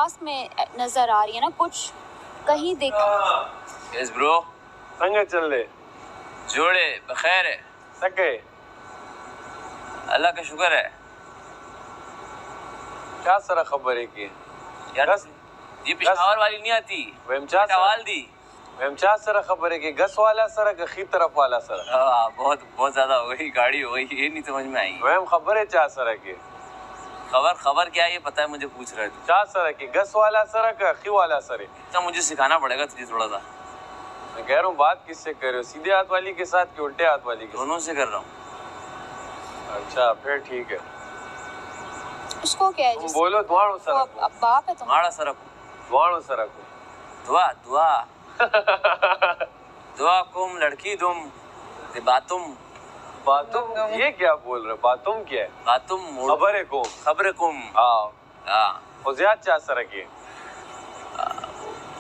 पास में नजर आ रही है ना कुछ कहीं देखा। यस ब्रो संग चल ले जोड़े बखैर है सके अल्लाह का शुक्र है। क्या सारा खबर है कि यार ये पिशावर वाली नहीं आती पिटावाल दी चा सारा खबर है कि गस वाला सरा का खी तरफ वाला सरा बहुत बहुत ज्यादा हो गई गाड़ी हो गई ये नहीं समझ में आई। वहम खबर है चा सरा की खबर क्या है ये पता है मुझे पूछ रहे थे। चा सरा की गस वाला सरा का खी वाला सरे इतना मुझे सिखाना पड़ेगा तुझे थोड़ा सा। मैं कह रहा हूँ बात किससे कर रहे हो सीधे हाथ वाली के साथ कि उल्टे हाथ वाली के दोनों से कर रहा हूँ। अच्छा फिर ठीक है उसको क्या है तुम बोलो दुआणो सरा को अब बाप है तुम्हारा सरा को दुआणो सरा को दुआ दुआ दुआ कुम लड़की दुम बातुम बातुम ये क्या बोल रहे बातुम क्या है बातुम खबर कुम हाँ ज्यादा चा सरा की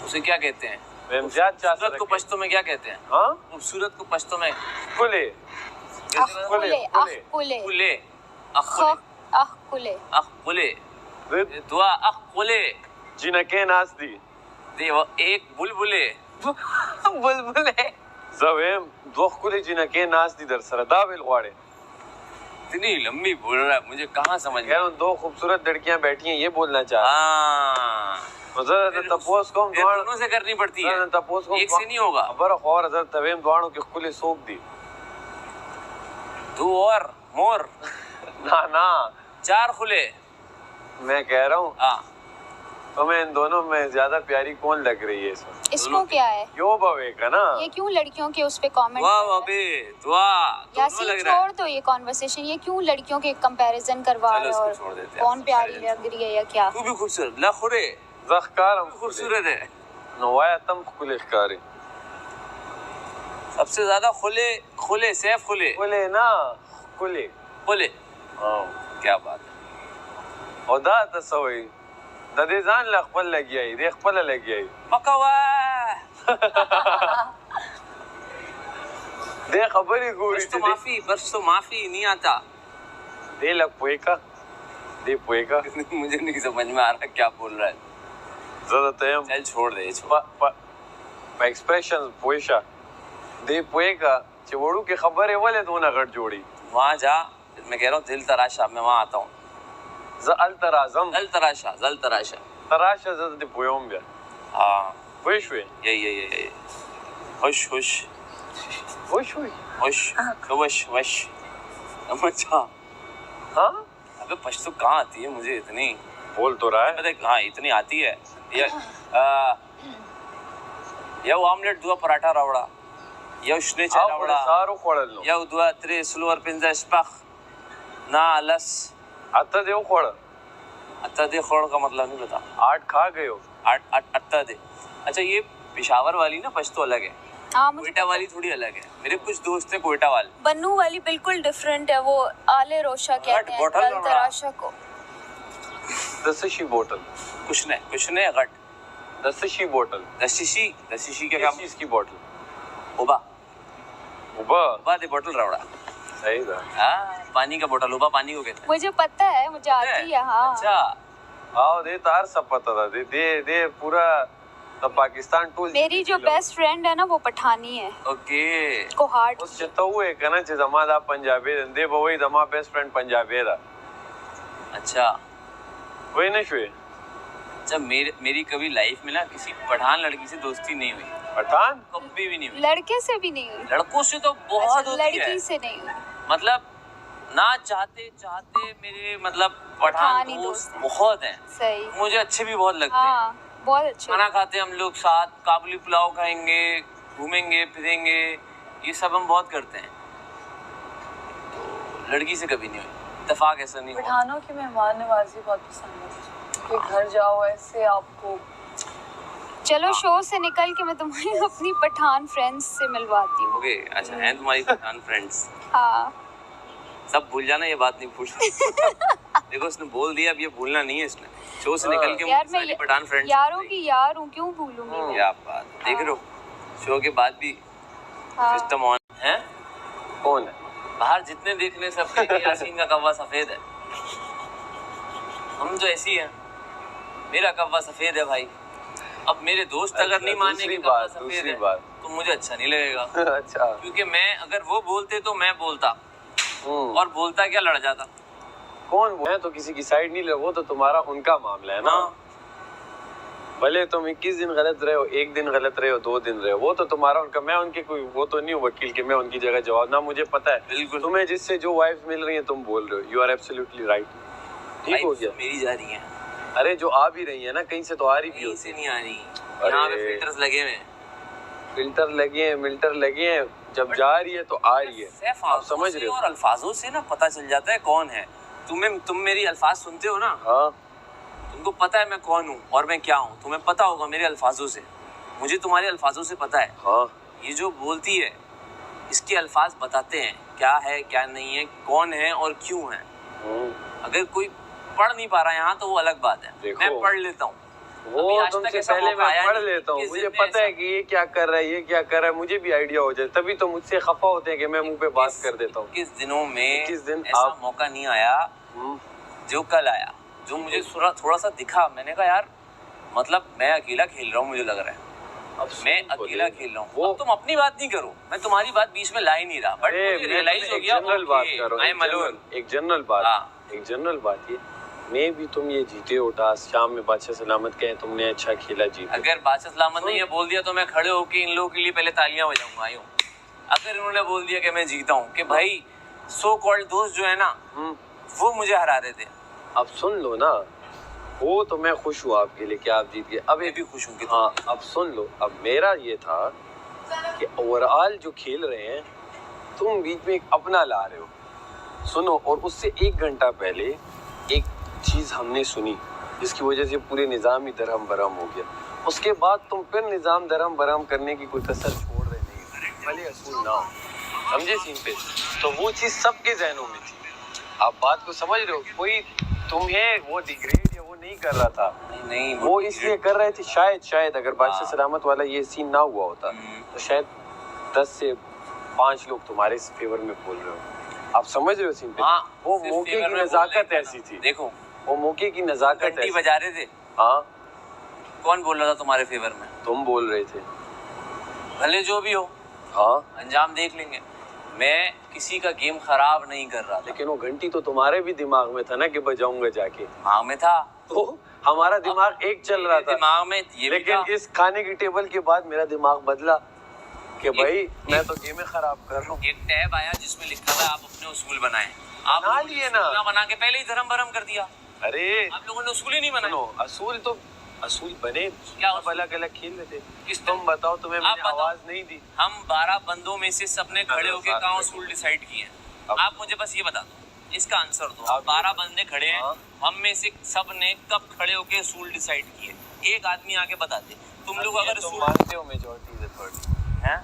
उसे क्या कहते हैं खूबसूरत को पश्तो में क्या कहते हैं? हाँ खूबसूरत को पश्तो में कुले कुले कुले दुआ कुले जिनके नाच दी एक बुलबुले बुलबुले जवेम दो कुले जिनके नाच दी दर सरा दावेल वाड़े इतनी लंबी बोल रहा है मुझे कहाँ समझ कह रहा हूँ दो खूबसूरत लड़कियां बैठी हैं ये बोलना चाह तपोस को दोनों से करनी पड़ती है तपोस को एक से नहीं होगा बर और अजर तवेम दुआणो के खुले सोख दी दो और मोर ना चार खुले मैं कह रहा हूँ हाँ तुम्हें इन दोनों में ज्यादा प्यारी कौन लग रही है इसको क्या है यो बवे का ना ये क्यों लड़कियों के उस पे कमेंट यासीन छोड़ दो ये कॉन्वर्सेशन ये क्यों लड़कियों के कंपैरिजन करवा रहे हो और कौन प्यारी लग रही है या क्या तू भी खूबसूरत लखुरे ज़ख्कार खूबसूरत है नवाया तम खुले ख़ारे सबसे ज्यादा खुले सैफ खुले ना खुले क्या बात है ओदा तसवी ददे जान लखपल लगी आई देख पल लगी आई पकवा दे खबरी गोरी बस तो माफी नहीं आता दे लग पोएका दे पोएका मुझे नहीं समझ में आ रहा क्या बोल रहा है ज़्यादा टाइम चल छोड़ दे एक्सप्रेशन पोएशा दे पोएका चवड़ू की खबर है वाले दोनों गट जोड़ी वहाँ जा मैं कह रहा हूँ दिल तराशा मैं वहाँ आता हूँ जल तराशा तराशा ज़्यादा पोयों भी हाँ खुश हुए यही खुश अच्छा हाँ अबे पश्तो कहाँ आती है मुझे इतनी बोल तो रहा है हाँ इतनी आती है ये ऑमलेट दुआ पराठा रावड़ा ये उष्णे चावड़ा सारो खोड़ल लो ये दुआ त्रे स्लोअर पिंजा स्पख ना अलस अत्ता दे खोड़ का मतलब नहीं पता आठ खा गए हो अत्ता दे अच्छा ये पिशावर वाली ना पश्तो अलग है कोयटा वाली थोड़ी अलग है मेरे कुछ दोस्त हैं कोयटा वाले बन्नू वाली बिल्कुल डिफरेंट है वो आले रोशा कहते हैं दल तराशा को दसशी बोतल कुछ नहीं गट दसशी बोतल दसशी क्या काम इसकी बोतल उबा दे बोतल रावड़ा सही था हाँ पानी का बोतल उबा पानी को कहते हैं मुझे पता है मुझे आती है हाँ अच्छा आओ दे तार सब पता था दे पूरा तो पाकिस्तान टूल मेरी जो बेस्ट फ्रेंड है ना वो पठानी है ओके कोहाट उस चतौ है कना चे जमादा पंजाबी दे वही दमा बेस्ट फ्रेंड पंजाबी दा अच्छा वही नहीं हुए अच्छा मेरी कभी लाइफ में ना किसी पठान लड़की से दोस्ती नहीं हुई पठान कभी भी नहीं हुई लड़के से भी नहीं हुई लड़कों से तो बहुत होती है लड़की से नहीं हुई मतलब ना चाहते मेरे मतलब पठान दोस्त बहुत हैं सही मुझे अच्छे भी बहुत लगते हैं बहुत अच्छे खाना खाते हम लोग साथ काबुली पुलाव खाएंगे घूमेंगे फिरेंगे ये सब हम बहुत करते हैं तो लड़की से कभी नहीं हुई इत्तेफाक ऐसा नहीं हुआ पठानों की मेहमान नवाजी बहुत पसंद है कोई घर जाओ ऐसे आपको चलो शो से निकल के मैं तुम्हें अपनी पठान फ्रेंड्स से मिलवाती हूँ ओके अच्छा हैं तुम्हारी पठान फ्रेंड्स हाँ सब भूल जाना ये बात नहीं भूलना देखो उसने बोल दिया अब ये भूलना नहीं है इसने शो से निकल के यार मैं पठान फ्रेंड्स यारों की यार हूँ क्यों भूलूंगी क्या बात देख रहे हो शो के बाद भी सिस्टम ऑन है कौन है बाहर जितने देखने सब यासीन का कव्वा सफेद है हम तो ऐसी हैं मेरा कव्वा सफेद है भाई। अब मेरे दोस्त अगर नहीं माने कि कव्वा सफेद है तो मुझे अच्छा नहीं लगेगा। अच्छा, क्योंकि मैं अगर वो बोलते तो मैं बोलता, और बोलता क्या लड़ जाता। कौन मैं तो किसी की साइड नहीं ले, वो तो तुम्हारा उनका मामला है ना। भले तुम 21 दिन गलत रहे हो, 1 दिन गलत रहे हो, 2 दिन रहे हो, वो तो तुम्हारा उनका। मैं उनके कोई वो तो नहीं हूँ वकील कि मैं उनकी जगह जवाब ना। मुझे पता है बिल्कुल तुम्हें जिससे जो वाइफ्स मिल रही हैं तुम बोल रहे हो, यू आर एब्सोल्युटली राइट। ठीक हो गया। मेरी जा रही है। अरे जो आ भी रही है ना कहीं से तो आ रही भी से नहीं आ रही, यहाँ पे फिल्टर्स लगे हुए हैं। फिल्टर लगे हैं, मिल्टर लगे हैं, जब जा रही है तो आ रही है। आप समझ रहे हो? और अल्फाजों से ना पता चल जाता है कौन है। तुम मेरी अल्फाज सुनते हो ना। हाँ, तुमको पता है मैं कौन हूँ और मैं क्या हूँ, तुम्हें पता होगा मेरे अल्फाजों से। मुझे तुम्हारे अल्फाजों से पता है। हाँ। ये जो बोलती है इसके अल्फाज बताते हैं क्या है क्या नहीं है, कौन है और क्यों है। अगर कोई पढ़ नहीं पा रहा यहाँ तो वो अलग बात है, मैं पढ़ लेता हूँ। वो तुमसे पहले मैं पढ़ लेता हूँ, मुझे पता है कि ये क्या कर रहा है, ये क्या कर रहा है, मुझे भी आइडिया हो जाए, तभी तो मुझसे खफा होते हैं कि मैं मुंह पे बात कर देता हूँ। किस दिनों में किस दिन ऐसा मौका नहीं आया जो कल आया, जो मुझे थोड़ा सा दिखा। मैंने कहा यार मतलब मैं अकेला खेल रहा हूँ, मुझे लग रहा है अब मैं अकेला खेल रहा हूँ। तुम अपनी बात नहीं करो, मैं तुम्हारी बात बीच में ला ही नहीं रहा, बट मुझे रियलाइज हो गया। जनरल बात करो, एक जनरल बात ये मैं भी तुम ये जीते हो टास्क, शाम में बादशाह सलामत कहे तुमने अच्छा खेला, जीते। अगर बादशाह सलामत ने ये बोल दिया तो मैं खड़े होके इन लोगों के लिए पहले तालियां बजाऊंगा। आयो अगर इन्होंने बोल दिया कि मैं जीता हूँ, कि भाई सो कॉल्ड दोस्त जो है ना वो मुझे हरा रहे थे। अब सुन लो ना, वो तो मैं खुश हूँ आपके लिए कि आप जीत गए। अब मैं भी खुश हूँ कि हाँ, अब सुन लो, अब मेरा ये था कि ओवरऑल जो खेल रहे हैं तुम बीच में एक अपना ला रहे हो, सुनो। और उससे 1 घंटा पहले एक चीज हमने सुनी जिसकी वजह से पूरे निजाम ही दरहम बरहम हो गया। उसके बाद तुम फिर निजाम दरहम बरहम करने की कोई कसर छोड़ रहे नहीं, भले असूल ना हो, समझे सीन पे। तो वो चीज सबके जहनों में थी, आप बात को समझ रहे हो। कोई तुम्हें वो डिग्रेड या वो नहीं कर रहा था, नहीं वो इसलिए कर रहे थे शायद अगर बादशाह सलामत वाला ये सीन ना हुआ होता तो शायद 10 से 5 लोग तुम्हारे फेवर में बोल रहे हो। आप समझ रहे हो सीन पे। वो मौके की नजाकत ऐसी थी, देखो वो मौके की नजाकत ऐसी बजा रहे थे। हाँ, कौन बोल रहा था तुम्हारे फेवर में? तुम बोल रहे थे। भले जो भी हो, हाँ अंजाम देख लेंगे। मैं किसी का गेम खराब नहीं कर रहा था। लेकिन वो घंटी तो तुम्हारे भी दिमाग में था ना कि बजाऊंगा जाके। हाँ में था, तो हमारा दिमाग एक चल रहा था दिमाग में ये, लेकिन इस खाने की टेबल के बाद मेरा दिमाग बदला कि भाई मैं तो गेम खराब कर रहा हूँ। एक टैब आया जिसमें लिखा था आप अपने उसूल बनाएं, आप बना लिए ना, बना के पहले ही धर्म भरम कर दिया। अरे आप लोगों ने उसूल ही नहीं बनाए। असूल तो असूल बने, क्या अलग अलग खेल रहे थे। किस तुम बताओ, तुम्हें मैंने आवाज नहीं दी। हम 12 बंदों में से सबने खड़े होकर कहाँ उसूल डिसाइड किए हैं? आप मुझे बस ये बता दो, इसका आंसर दो। आप 12 बंदे खड़े हैं, हम में से सब ने कब खड़े होकर उसूल डिसाइड किए? एक आदमी आके बता दे। तुम लोग अगर तुम मानते हो मेजॉरिटी इज अथॉरिटी, हैं?